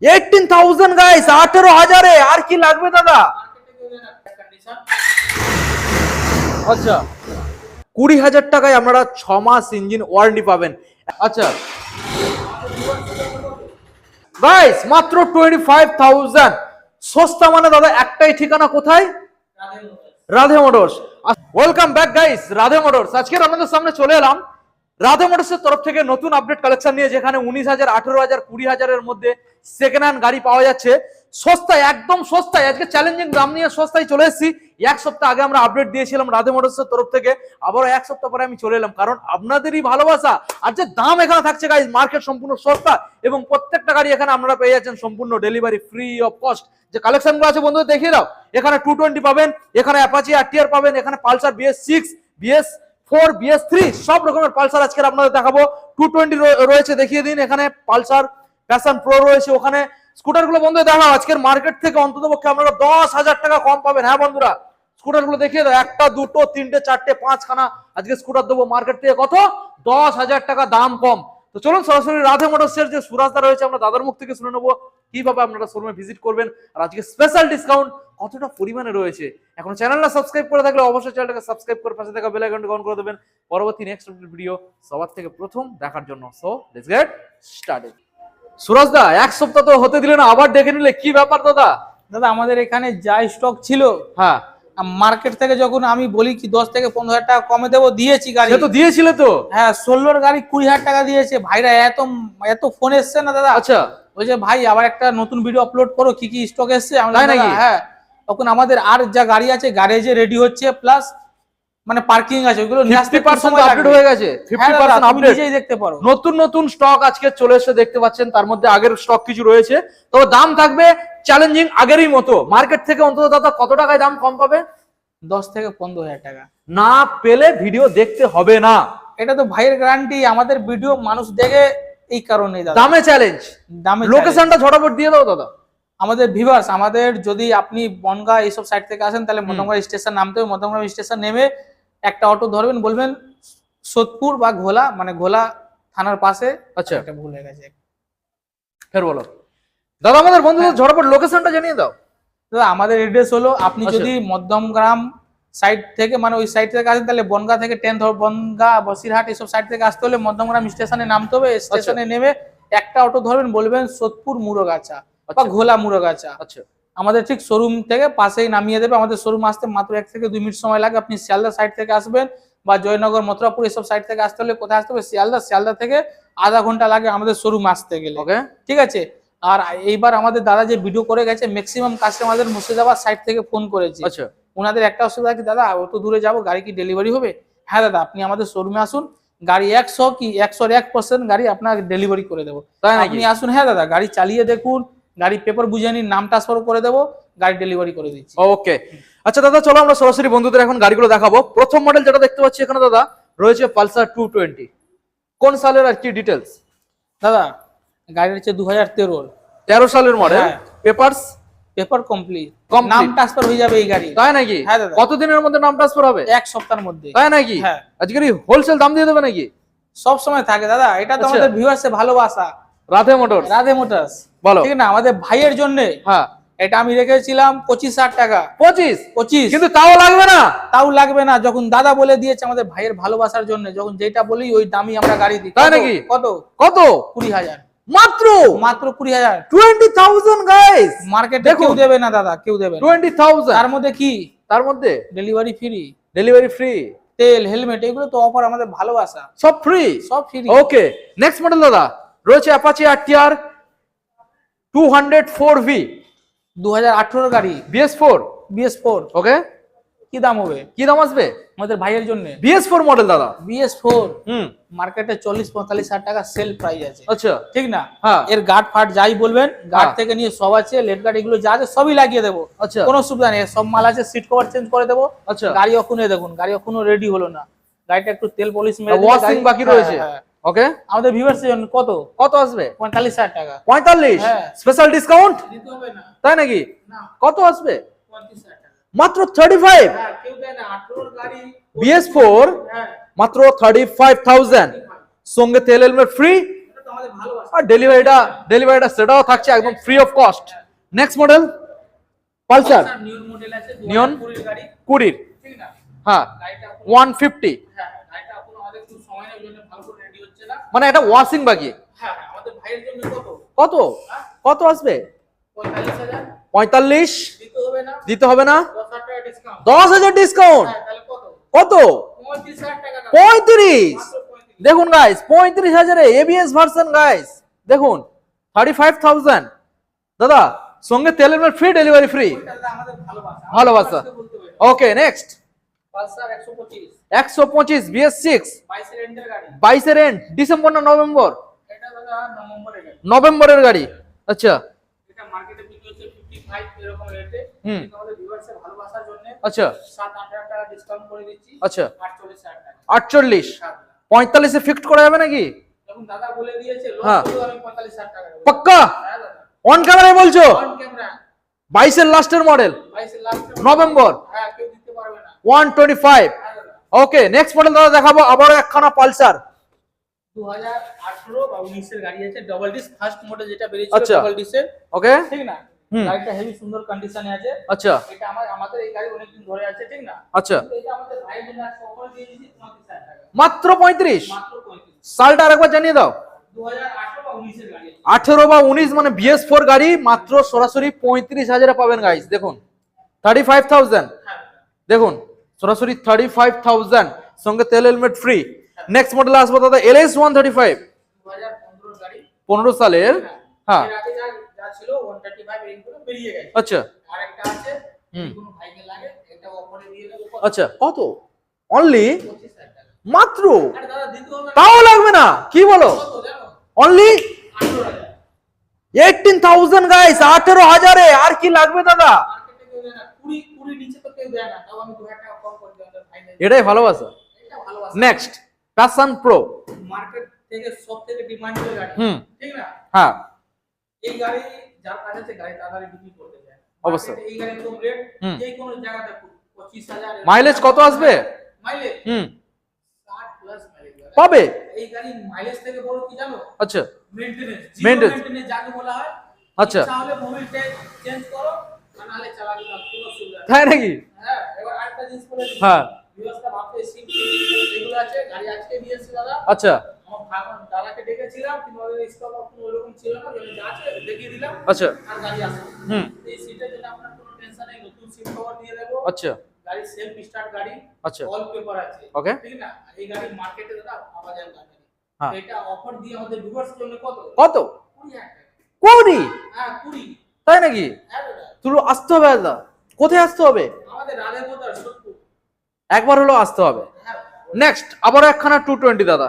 18,000 guys, 18,000 আর কি লাগবে দাদা? আচ্ছা, 20,000 টাকায় আপনারা 6 মাস ইঞ্জিন ওয়ারেন্টি পাবেন। আচ্ছা গাইস, মাত্র 25,000, সস্তা মানে দাদা একটাই ঠিকানা, কোথায়? Radhe motors. Welcome back guys, Radhe motors. আজকে আপনাদের সামনে চলে এলাম রাধে মোটরসের তরফ থেকে নতুন আপডেট কালেকশন নিয়ে, যেখানে 19,000, 18,000, 20,000 মধ্যে সেকেন্ড হ্যান্ড গাড়ি পাওয়া যাচ্ছে সস্তায়, একদম সস্তায়। আজকে চ্যালেঞ্জিং দাম নিয়ে সস্তায় চলে এসেছি। এক সপ্তাহ আগে আমরা আপডেট দিয়েছিলাম রাধে মোটরসের তরফ থেকে, আবারও এক সপ্তাহ পরে আমি চলে এলাম, কারণ আপনাদেরই ভালোবাসা আর যে দাম এখানে থাকছে গাইস, মার্কেট সম্পূর্ণ সস্তা এবং প্রত্যেকটা গাড়ি এখানে আপনারা পেয়ে যাচ্ছেন সম্পূর্ণ ডেলিভারি ফ্রি অফ কস্ট। যে কালেকশনগুলো আছে বন্ধুদের দেখিয়ে দাও। এখানে 220 পাবেন, এখানে অ্যাপাচি আরটিআর পাবেন, এখানে পালসার BS6, BS4, BS3 সব রকমের পালসার আজকে আপনাদের দেখাবো। 220 রয়েছে, দেখিয়ে দিন। এখানে পালসার প্যাশন প্রো রয়েছে। ওখানে স্কুটারগুলো বন্ধু দেখাও, আজকের মার্কেট থেকে অন্ততপক্ষে আপনারা 10,000 টাকা কম পাবেন। হ্যাঁ বন্ধুরা, স্কুটারগুলো দেখিয়ে দাও। একটা, দুটো, তিনটে, চারটে, পাঁচখানা আজকে স্কুটার দেবো মার্কেট থেকে কত? 10,000 টাকা দাম কম। তো চলুন সরাসরি রাধে মোটরসের যে সুরাজদা রয়েছে আমরা দাদার মুখ থেকে শুনে নেবো কিভাবে আপনারা শোরুমে ভিজিট করবেন আর আজকে স্পেশাল ডিসকাউন্ট কতটা পরিমাণে রয়েছে। এখন চ্যানেলটা সাবস্ক্রাইব করে থাকলে অবশ্যই চ্যানেলটাকে সাবস্ক্রাইব করে পাশে থাকা বেল আইকনটা অন করে দেবেন পরবর্তী নেক্সট ভিডিও সবার থেকে প্রথম দেখার জন্য। So let's get started. সুরাজদা, এক সপ্তাহ তো হতে দিলে না, আবার ডেকে নিলে, কি ব্যাপার দাদা? দাদা আমাদের এখানে যা স্টক ছিল, হ্যাঁ, মার্কেট থেকে যখন আমি বলি কি 10 থেকে 15,000 টাকা কমে দেবো, দিয়েছি গাড়ি। সে তো দিয়েছিলে তো। হ্যাঁ, 16 গাড়ি 20,000 টাকা দিয়েছে। ভাইরা এত এত ফোন এসছে না দাদা। আচ্ছা, ওই যে ভাই আবার একটা নতুন ভিডিও আপলোড করো, কি কি স্টক এসছে। তাই নাকি? হ্যাঁ, তখন আমাদের আর যা গাড়ি আছে গ্যারেজে রেডি হচ্ছে, প্লাস মানে পার্কিং আছে, ওইগুলো 50% আপডেট হয়ে গেছে। 50% আপডেট, নিজেই দেখতে পারো। নতুন নতুন স্টক আজকে চলে এসে দেখতে পাচ্ছেন। তার মধ্যে আগের স্টক কিছু রয়েছে, তবে দাম থাকবে চ্যালেঞ্জিং আগেরই মতো। মার্কেট থেকে অন্তত দাদা কত টাকায় দাম কম পাবে? 10 থেকে 15,000 টাকা না পেলে ভিডিও দেখতে হবে না। এটা তো ভাইয়ের গ্যারান্টি। আমাদের ভিডিও মানুষ দেখে এই কারণেই দাদা। দামে চ্যালেঞ্জ, দামে লোকেশনটা ঝটাপট দিয়ে দাও দাদা। আমাদের ভিউয়ার্স, আমাদের যদি আপনি বনগা এইসব সাইড থেকে আসেন তাহলে মধ্যমগ্রাম স্টেশন নামতে হবে। মধ্যমগ্রাম স্টেশন নেমে একটা অটো ধরবেন, বলবেন সোদপুর বা ঘোলা, মানে ঘোলা থানার পাশে। আচ্ছা, এটা ভুল হয়ে গেছে, ফের বলো দাদা। আমাদের বন্ধুদের ঝটাপট লোকেশনটা জানিয়ে দাও। দাদা আমাদের এড্রেস হলো, আপনি আচ্ছা। যদি মধ্যমগ্রাম সাইড থেকে মানে ওই সাইড থেকে আসেন তাহলে বনগা থেকে ট্রেন ধর, বনগা, বসিরহাট এইসব সাইড থেকে আসতে হলে মধ্যমগ্রাম স্টেশনে নামতে হবে। স্টেশনে নেমে একটা অটো ধরবেন, বলবেন সোদপুর মুরগাছা বা ঘোলা মুরগাছা। আচ্ছা, আমাদের ঠিক শোরুম থেকে পাশেই নামিয়ে দেবে। আমাদের শোরুম আসতে মাত্র 1 থেকে 2 মিনিট সময় লাগে। আপনি শিয়ালদা সাইড থেকে আসবেন বা জয়নগর, মথুরাপুর এসব সাইড থেকে আসতে হলে কোথায় আসতে হবে? শিয়ালদা থেকে আধা ঘন্টা লাগে আমাদের শোরুম আসতে গেলে। ওকে, ঠিক আছে। আর এইবার আমাদের দাদা যে ভিডিও করে গেছে, ম্যাক্সিমাম কাস্টমারদের মুর্শিদাবাদ সাইড থেকে ফোন করেছে। আচ্ছা, ওনাদের একটা অসুবিধা কি, দাদা অত দূরে যাবো, গাড়ি কি ডেলিভারি হবে? হ্যাঁ দাদা, আপনি আমাদের শোরুমে আসুন, গাড়ি 100 কি 101% গাড়ি আপনার ডেলিভারি করে দেবো। তাই নাকি? আপনি আসুন। হ্যাঁ দাদা, গাড়ি চালিয়ে দেখুন, গাড়ি পেপার বুঝে নিন, নাম ট্রান্সফার করে দেবো, গাড়ি ডেলিভারি করে দিচ্ছি। ওকে। আচ্ছা দাদা, চলো আমরা সরাসরি বন্ধুদের এখন গাড়িগুলো দেখাবো। প্রথম মডেল যেটা দেখতে পাচ্ছি এখানে দাদা রয়েছে পালসার 220। কোন সালের আর কি ডিটেলস? দাদা গাড়ি হচ্ছে 2013। 13 সালের মডেল। হ্যাঁ। Papers paper complete, Complete। নাম ট্রান্সফার হয়ে যাবে এই গাড়ি। তাই নাকি? হ্যাঁ দাদা। কতদিনের মধ্যে নাম ট্রান্সফার হবে? 1 সপ্তাহের মধ্যে। তাই নাকি? হ্যাঁ। আজকে হোলসেল দাম দিয়ে দেবে নাকি? সব সময় থাকে দাদা, এটা তো আচ্ছা। আমাদের ভিউয়ার্সের ভালোবাসা। রাধে মোটরস। রাধে মোটরস, বলো। ঠিক না? আমাদের ভাইয়ের জন্য হ্যাঁ, এটা আমি রেখেছিলাম 25,000 টাকা। 25 কিন্তু তাও লাগবে না। তাও লাগবে না, যখন দাদা বলে দিয়েছে আমাদের ভাইয়ের ভালোবাসার জন্য, যখন যেটা বলি ওই দামই আমরা গাড়ি দিই। তাই নাকি? কত? কত? 20,000 মাত্র। মাত্র 20,000। 20,000 গাইস, মার্কেটে কেউ দেবে না দাদা, কেউ দেবে না। 20,000 তার মধ্যে কি? তার মধ্যে ডেলিভারি ফ্রি, ডেলিভারি ফ্রি, তেল, হেলমেট, এগুলো তো অফার, আমাদের ভালোবাসা, সব ফ্রি। সব ফ্রি। ওকে, নেক্সট মডেল দাদা রয়েছে অ্যাপাচি আরটিআর 204V 2018 গাড়ি, BS4। BS4। ওকে, কি দাম হবে? কি দাম আসবে আমাদের ভাইয়ের জন্য? BS4 মডেল দাদা। BS4 হুম, মার্কেটে 40-45,000 টাকা সেল প্রাইস আছে। আচ্ছা, ঠিক না? হ্যাঁ। এর গার্ড ফাট যাই বলবেন, গার্ড হ্যাঁ। থেকে নিয়ে সব আছে, লেট গার্ড এগুলো যা আছে সবই লাগিয়ে দেবো। আচ্ছা, কোনো অসুবিধা নেই, সব মাল আছে, সিট কভার চেঞ্জ করে দেবো। আচ্ছা। গাড়ি এখনো দেখুন, গাড়ি এখনো রেডি হলো না, গাড়িটা একটু তেল পলিশ মেরে দিলে ওয়াশিং গাড়ি- বাকি হ্যাঁ, রয়েছে। হ্যাঁ। ওকে, আমাদের ভিউয়ার্সের জন্য কত? কত আসবে? 45,000 টাকা। 45 হ্যাঁ। স্পেশাল ডিসকাউন্ট, দিতে হবে না। তাই নাকি? না, কত আসবে? 35,000 টাকা। মাত্র 35। হ্যাঁ, কেউ দেয় না। 18 গাড়ি, BS4 হ্যাঁ, মাত্র 35,000, সঙ্গে তেল হেলমেট ফ্রি, আমাদের ভালোবাসা। আর ডেলিভারিটা সেটাও থাকছে একদম free of cost. Next model Pulsar new model আছে নিয়ন 2020 গাড়ি, 20 ঠিক না? হ্যাঁ গাড়িটা 150, হ্যাঁ গাড়িটা এখনো আমাদের একটু সময় নেই, জন্য ভালো করে রেডি হচ্ছে না। মানে এটা ওয়াশিং বাকি। হ্যাঁ আমাদের ভাইয়ের জন্য কত হ্যাঁ? কত আসবে? 45,000 45 দিতে হবে না, দিতে হবে না? 10,000 টাকা ডিসকাউন্ট। 10,000 ডিসকাউন্ট। হ্যাঁ তাহলে কত? কত? 35,000 টাকা দাও। 35। মাত্র 35,000। দেখুন গাইস 35,000 এ এবিএস ভার্সন গাইস, দেখুন 35,000 দাদা, সঙ্গে তেলের ফ্রি, ডেলিভারি ফ্রি। ওইটা দাদা আমাদের ভালোবাসা। ভালোবাসা। ওকে নেক্সট পালসার 125 125 BS6 22 এর এন্ডের গাড়ি। 22 এর এন্ড, ডিসেম্বর না নভেম্বর? এটা দাদা নভেম্বরের গাড়ি। নভেম্বরের গাড়ি। আচ্ছা এটা মার্কেটে বিক্রি হচ্ছে 55 এরকম রেটে। হুম। কিন্তু আমাদের ভিউয়ার্সের ভালোবাসার জন্য আচ্ছা 7-8,000 টাকা ডিসকাউন্ট করে দিচ্ছি। আচ্ছা 48,000 টাকা। 48 হ্যাঁ। 45 এ ফিক্সড করা যাবে নাকি? দেখুন দাদা বলে দিয়েছে হ্যাঁ। লোক আমি 45,000 টাকা দেব। পাক্কা হ্যাঁ দাদা। অন ক্যামেরায় বলছো? অন ক্যামেরা 22 এর লাস্টের মডেল 22 এর লাস্ট নভেম্বর হ্যাঁ কেউ দিতে পারবে না। 125। হ্যাঁ দাদা। ওকে নেক্সট মডেল দাদা দেখাবো আবারও একখানা পালসার 2018 বা 19 এর গাড়ি আছে, ডাবল ডিস্ক ফার্স্ট মডেল যেটা বেরিয়েছিল আচ্ছা। ডাবল ডিস্কের, ওকে ঠিক না? হুম। গাড়িটা হেভি সুন্দর কন্ডিশনে আছে। আচ্ছা এটা আমাদের এই গাড়ি অনেকদিন ধরে আছে, ঠিক না? আচ্ছা কিন্তু এটা আমাদের ভাইয়ের জন্য আজকে অফার দিয়ে দিয়েছি 35,000 টাকা। মাত্র 35। মাত্র 35। সালটা আরেকবার জানিয়ে দাও। 2018 বা 19 এর গাড়ি। 18 বা 19 মানে BS4 গাড়ি মাত্র সরাসরি 35,000 এ পাবেন গাইস। দেখুন 35,000, হ্যাঁ দেখুন সরাসরি 35,000 সঙ্গে তেল হেলমেট ফ্রি। নেক্সট মডেল আসবো দাদা LS 135 2015 এর গাড়ি। 15 সালের। হ্যাঁ এর আগে যা ছিল 135 এর গুলো বেরিয়ে গেছে। আচ্ছা আরেকটা আছে, হুম। কোনো ভাইকে লাগে এটা অফারে দিয়ে দেব। আচ্ছা কত? অনলি 25,000 টাকা। মাত্র? আরে দাদা দিতে হবে না। তাও লাগবে না? কি বলো? কত জানো? অনলি 18,000। 18,000 গাইস, 18,000 এ আর কি লাগবে দাদা? মার্কেটে কেউ দেয় না, 20 নিচে তো কেউ দেয় না, তাও আমি 2,000 টাকা কম করে দিই ফাইনাল। এটাই ভালোবাসা। এটা ভালোবাসা। Next passion pro. মার্কেট থেকে সবথেকে ডিমান্ডেড গাড়ি, হুম। ঠিক না? হ্যাঁ এই গাড়ি যার কাছে আছে গাড়ি তাড়াতাড়ি বিক্রি করতে যায়। অবশ্যই। মার্কেটে এই গাড়ির কম রেট হুম। যে কোনো জায়গাতে 25,000। মাইলেজ কত আসবে? মাইলেজ হুম 60 প্লাস মাইলেজ পাবে। এই গাড়ি মাইলেজ থেকে বড় কি জানো? আচ্ছা মেইনটেনেন্স। Maintenance। মেইনটেনেন্স যাকে বলা হয়। আচ্ছা ইচ্ছা হলে মোবিলটা চেঞ্জ করো, আর নাহলে চালাবে না, কোনো অসুবিধা নেই। তাই নাকি? হ্যাঁ এবার আরেকটা জিনিস বলে দিই। হ্যাঁ ভিউয়ার্সটা ভাবছে সিট এগুলো আছে, গাড়ি আজকে দিয়েছে দাদা। আচ্ছা আমার দাদাকে ডেকেছিলাম কিন্তু ওদের স্টক অপশন ওইরকম ছিল না, যেন যা আছে দেখিয়ে দিলাম আচ্ছা আর গাড়ি আসবে। হুম এই সিটের জন্য আপনার কোনো টেনশন নেই, নতুন সিট কভার দিয়ে দেবো। আচ্ছা গাড়ি সেলফ স্টার্ট গাড়ি, আচ্ছা অল পেপার আছে, ওকে ঠিক না? এই গাড়ি মার্কেটে দাদা পাওয়া যায় না। হ্যাঁ। এটা অফার দিয়ে আমাদের ভিউয়ার্স জন্য কত? কত? 20,000 টাকা। কোনি? হ্যাঁ 20। তাই নাকি? হ্যাঁ দাদা। তুই আসতে হবে দাদা। কোথায় আসতে হবে? আমাদের রাধে মোটর সত্যি। একবার হলো আসতে হবে। হ্যাঁ নেক্সট আবার একখানা 220 দাদা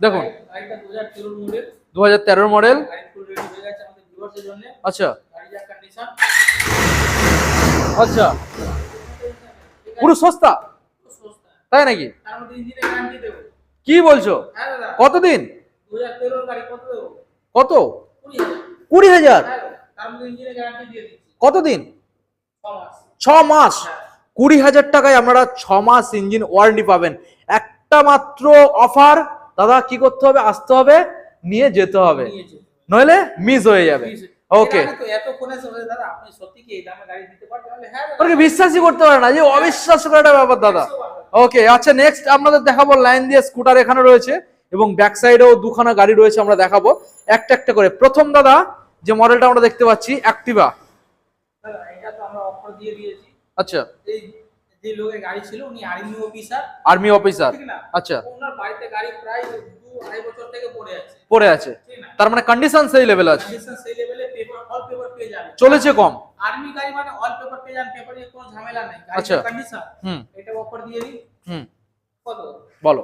দেখুন গাড়িটা 2013 মডেল। 2013 মডেল। গাড়ি ফুল রেডি হয়ে গেছে আমাদের ভিউয়ার্সের জন্য। আচ্ছা গাড়ির যা কন্ডিশন আচ্ছা পুরো সস্তা সস্তা। তাই নাকি? তার মধ্যে ইঞ্জিনের গ্যারান্টি দেবো। কি বলছো? হ্যাঁ দাদা। কতদিন? 2013 গাড়ি কত দেবো? কত? 20,000। 20,000? হ্যাঁ তার মধ্যে ইঞ্জিনের গ্যারান্টি দিয়ে দিচ্ছি কতদিন? 6 মাস। 6 মাস। হ্যাঁ 20,000 টাকায় আপনারা 6 মাস ইঞ্জিন ওয়ারেন্টি পাবেন। একটা মাত্র অফার দাদা, কি করতে হবে? আসতে হবে, নিয়ে যেতে হবে, নিয়েছে। নইলে মিস হয়ে যাবে। ওকে এর আগে তো এত ফোনে শুনে দাদা আপনি সত্যি কি এই দামে গাড়ি দিতে পারবেন? তাহলে হ্যাঁ দাদা। ওকে বিশ্বাসই করতে পারে না, যে অবিশ্বাস্য একটা ব্যাপার দাদা। 100 ওকে আচ্ছা নেক্সট আপনাদের দেখাবো লাইন দিয়ে স্কুটার এখানে রয়েছে এবং ব্যাক সাইডেও দুখানা গাড়ি রয়েছে, আমরা দেখাবো একটা একটা করে। প্রথম দাদা যে মডেলটা আমরা দেখতে পাচ্ছি অ্যাক্টিভা। দাদা এটা তো আমরা অফার দিয়ে দিয়েছি। আচ্ছা এই যে লোকের গাড়ি ছিল উনি আর্মি অফিসার, আর্মি অফিসার। ঠিক না? আচ্ছা ওনার বাড়িতে গাড়ি প্রায় 2-2.5 বছর থেকে পড়ে আছে, পড়ে আছে, ঠিক না? তার মানে কন্ডিশন সেই লেভেল আছে, কন্ডিশন সেই লেভেলে, পেপার অল পেপার পেয়ে যাবে। চলেছে কম। আর্মি গাড়ি মানে অল পেপার পেয়ে যান, পেপারে কোনো ঝামেলা নাই। আচ্ছা। গাড়ির কন্ডিশন হুম এটা অফার দিয়ে দিই। হুম কত? বলো।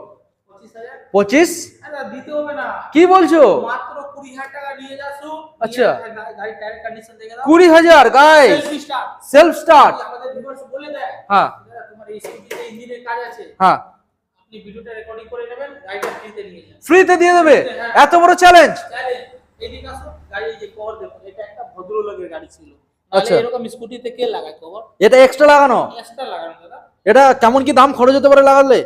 25,000। 25? আরে দিতে হবে না, কি বলছো? মাত্র 20,000 টাকা নিয়ে যাসু। আচ্ছা। গাড়ি টায়ার কন্ডিশন দেখে দাও। 20,000 guys, self start. Self start. আমাদের ভিউয়ার্স বলে দেয়, হ্যাঁ দাদা তোমার এই স্কুটিতে ইঞ্জিনের কাজ আছে, হ্যাঁ আপনি ভিডিওটা রেকর্ডিং করে নেবেন, গাড়িটা ফ্রিতে নিয়ে যান। ফ্রিতে দিয়ে দেবে? হ্যাঁ। এত বড় চ্যালেঞ্জ। চ্যালেঞ্জ। এদিকে আসো, গাড়ি এই যে কভার দেখুন, এটা একটা ভদ্রলোকের গাড়ি ছিল। আচ্ছা। তাহলে এরকম স্কুটিতে কে লাগায় কভার? এটা এক্সট্রা লাগানো? এক্সট্রা লাগানো দাদা। এটা কেমন কি দাম খরচ হতে পারে লাগালে?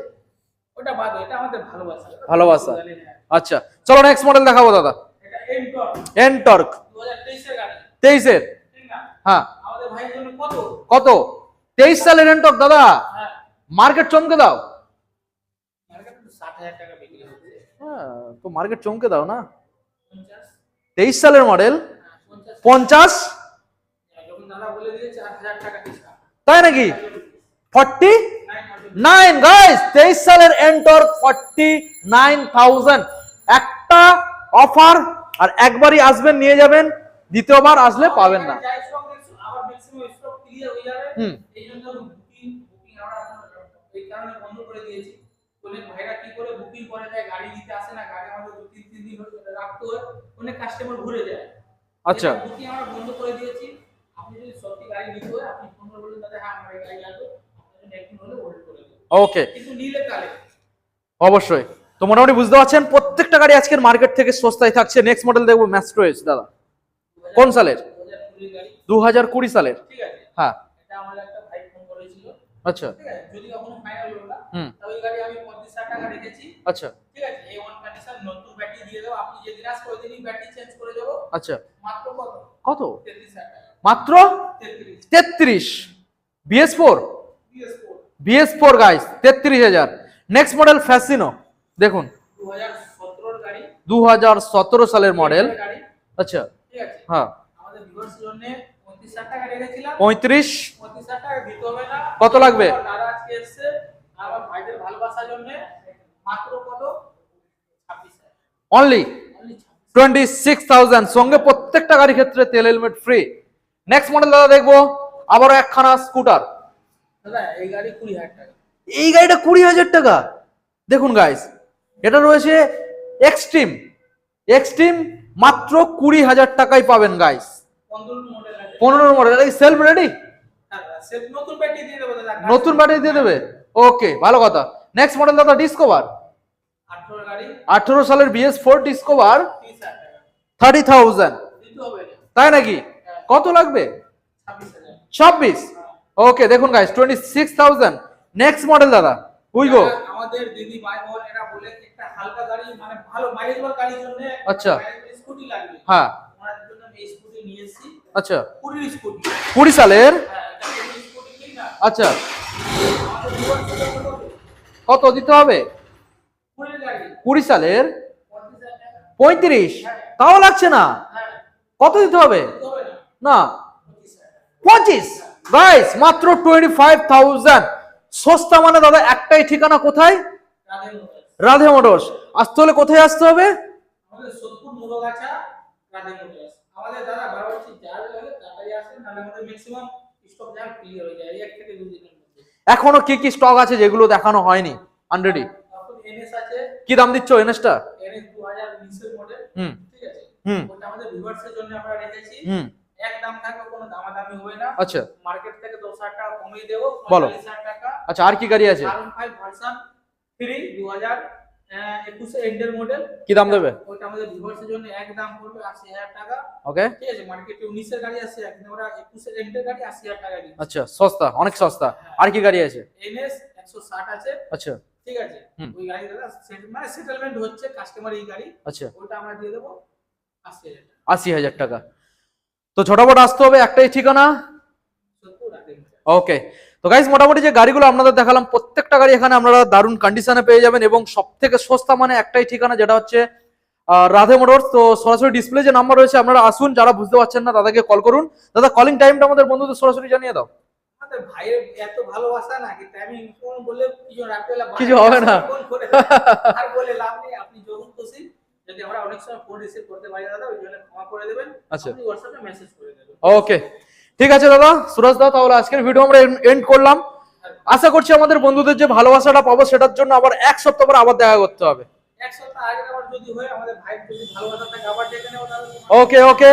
ওটা বাদ, এটা আমাদের ভালোবাসা। ভালোবাসা। জানি না। আচ্ছা চলো নেক্সট মডেল দেখাবো দাদা। এনটর্ক 2023 এর গাড়ি, 23 এর, ঠিক না? হ্যাঁ আমাদের ভাইয়ের জন্য কত? কত? 23 সালের এনটর্ক দাদা, হ্যাঁ, মার্কেট চমকে দাও। মার্কেট 60,000 টাকা বিক্রি হচ্ছে। হ্যাঁ তো মার্কেট চমকে দাও না। 50, 23 সালের মডেল, 50, 50, যখন দাদা বলে দিয়েছে 8,000 টাকা ডিসকাউন্ট। তাই নাকি? 49 গাইস, 23 সালের এনটর্ক 49,000। একটা অফার, আর একবারই আসবেন নিয়ে যাবেন, দ্বিতীয়বার আসলে পাবেন না। যাই সব আবার ম্যাক্সিমাম স্টক ক্লিয়ার হয়ে যাবে। হুম। এই জন্য বুকিং আমরা এই কারণে বন্ধ করে দিয়েছি। বলে ভাইরা কি করে বুকিং করে দেয়, গাড়ি নিতে আসে না, গাড়ি আমাদের 2-3 দিন রাখতে হয়, অনেক কাস্টমার ঘুরে যায়। আচ্ছা, বুকিং আমরা বন্ধ করে দিয়েছি। আপনি যদি সত্যি গাড়ি নিতে হয়, আপনি ফোন করে বলুন দাদা হ্যাঁ আমার এই গাড়ি আছে, আপনি একদিন হলে হোল্ড করে দেব। ওকে, কিন্তু নিলে কালে অবশ্যই। তো মোটামুটি বুঝতে পারছেন প্রত্যেকটা গাড়ি আজকের মার্কেট থেকে সস্তায় থাকছে। নেক্সট মডেল দেখবো ম্যাস্ট্রো এস দাদা, কোন সালের? 2020 গাড়ি, 2020 সালের, ঠিক আছে? হ্যাঁ এটা আমার একটা ভাই ফোন করেছিল, আচ্ছা, ঠিক আছে? যদি কখনো ফাইনাল হলো না, হুম তাহলে ওই গাড়ি আমি 35,000 টাকা রেখেছি, আচ্ছা ঠিক আছে? এই ওয়ান কন্ডিশন নতুন ব্যাটারি দিয়ে দেবো, আপনি যেদিন আসবে ওই দিনই ব্যাটারি চেঞ্জ করে দেবো। আচ্ছা, মাত্র কত? কত? 33,000 টাকা। মাত্র 33 33। BS4, PS4 BS4 guys 33,000। Next model Fascino, দেখুন 2017 এর গাড়ি, 2017 সালের মডেল, গাড়ি, আচ্ছা ঠিক আছে? হ্যাঁ আমাদের ভিউয়ার্স জন্য 35,000 টাকা রেখেছিলাম। 35, 35,000 টাকা দিতে হবে না। কত লাগবে? দাদা আজকে এসেছে, আমার ভাইদের ভালোবাসার জন্য মাত্র কত? 26,000। Only Only 26,000। 26,000, সঙ্গে প্রত্যেকটা গাড়ির ক্ষেত্রে তেল হেলমেট ফ্রি। নেক্সট মডেল দাদা দেখবো আবারও একখানা স্কুটার। দাদা এই গাড়ি 20,000 টাকা। এই গাড়িটা 20,000 টাকা। দেখুন গাইস, এটা রয়েছে এক্সট্রিম, এক্সট্রিম মাত্র 20,000 টাকায় পাবেন গাইস। 15 মডেল আছে। 15 মডেল, সেলফ রেডি, হ্যাঁ, সেলফ নতুন ব্যাটারি দিয়ে দেবো দাদা। নতুন ব্যাটারি দিয়ে দেবে, ওকে ভালো কথা। নেক্সট মডেল দাদা ডিসকভার, 18 গাড়ি, 18 সালের BS4 ডিসকভার 30,000 টাকা। 30,000, দিতে হবে না। তাই নাকি? কত লাগবে? 26,000। 26, ওকে। দেখুন গাইস 26,000। নেক্সট মডেল দাদা উইগো, আমাদের দিদি ভাই বোন এরা বলে একটা হালকা গাড়ি, মানে ভালো মাইলেজ ওয়ালা গাড়ির জন্য আচ্ছা স্কুটি লাগবে। হ্যাঁ ওনার জন্য আমি এই স্কুটি নিয়ে এসেছি, আচ্ছা 20 স্কুটি। 20 সালের, হ্যাঁ, এটা 20 স্কুটি, ঠিক না? আচ্ছা আমাদের ভিউয়ার্স কত? কত দিতে হবে? 20 গাড়ি, 20 সালের 35,000 টাকা। 35, তাও লাগছে না। হ্যাঁ, কত দিতে হবে? দিতে হবে না। না 25,000 25 গাইস, মাত্র 25,000। সস্তা মানে দাদা একটাই ঠিকানা, কোথায়? রাধে মোটরস। রাধে মোটরস। আসতে হলে কোথায় আসতে হবে? আমাদের সোদপুর মুরগাছা, রাধে মোটরস। আমাদের দাদা বারবারছি যার লাগে তাড়াতাড়ি আসেন, নাহলে আমাদের ম্যাক্সিমাম স্টক জাম ক্লিয়ার হয়ে যায় এই 1 থেকে 2 দিনের মধ্যে। এখনো কি কি স্টক আছে যেগুলো দেখানো হয়নি অলরেডি? এখন এনএস আছে, কি দাম দিচ্ছ এনএসটা? এনএস 2019 এর মডেল, হুম ঠিক আছে? হুম ওটা আমাদের ভিউয়ার্সের জন্য আমরা রেখেছি। হুম এক দাম থাকবে, কোনো দামাদামি হবে না। আচ্ছা মার্কেট থেকে 10,000 টাকা কমিয়ে দেবো, বলো। 45,000 টাকা। আচ্ছা আর কি গাড়ি আছে? R15 ভার্সন 3 2021 এর এন্ডের মডেল। কি দাম দেবে? ওটা আমাদের ভিউয়ার্সের জন্য এক দাম পড়বে 80,000 টাকা, ওকে ঠিক আছে? মার্কেটে 19 এর গাড়ি আছে, এখন ওরা 21 এর এন্ডের গাড়ি 80,000 টাকা দিচ্ছে। আচ্ছা সস্তা, অনেক সস্তা। আর কি গাড়ি আছে? এনএস 160 আছে, আচ্ছা ঠিক আছে? হুম। ওই গাড়ি দাদা মানে সেটেলমেন্ট হচ্ছে, কাস্টমার এই গাড়ি, আচ্ছা ওটা আমরা দিয়ে দেবো 80,000 টাকা। 80,000 টাকা। তো ঝটাপট আসতে হবে, একটাই ঠিকানা। সোদপুর রাধে মোটরস। ওকে, তো গাইস মোটামুটি যে গাড়িগুলো আপনাদের দেখালাম প্রত্যেকটা গাড়ি এখানে আপনারা দারুণ কন্ডিশনে পেয়ে যাবেন, এবং সব থেকে সস্তা মানে একটাই ঠিকানা, যেটা হচ্ছে রাধে মোটরস। তো সরাসরি ডিসপ্লে যে নাম্বার রয়েছে আপনারা আসুন, যারা বুঝতে পারছেন না তাদেরকে কল করুন। দাদা কলিং টাইমটা আমাদের বন্ধুদের সরাসরি জানিয়ে দাও। আমাদের ভাইয়ের এত ভালোবাসা না কি টাইমিং ফোন বলে কিছু রাত্রেবেলা কিছু হবে না। ফোন করে আর বলে লাভ নেই, আপনি যখন খুশি, যদি আমরা অনেক সময় ফোন রিসিভ করতে পারি দাদা, ওই জন্য ক্ষমা করে দেবেন। আচ্ছা। আপনি হোয়াটসঅ্যাপে মেসেজ করে দেবেন। ওকে ঠিক আছে দাদা, সুরজ দা, তাহলে আজকের ভিডিও আমরা এন্ড করলাম। আশা করছি আমাদের বন্ধুদের যে ভালোবাসাটা পাবো সেটার জন্য আবার এক সপ্তাহ পর আবার দেখা করতে হবে। এক সপ্তাহ আগে আবার যদি হয়, আমাদের ভাই যদি ভালোবাসা থাকে আবার ডেকে নেব তাহলে। ওকে ওকে,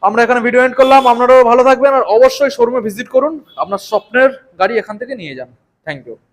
আমরা এখানে ভিডিও এন্ড করলাম। আপনারাও ভালো থাকবেন, আর অবশ্যই শোরুমে ভিজিট করুন, আপনার স্বপ্নের গাড়ি এখান থেকে নিয়ে যান। Thank you.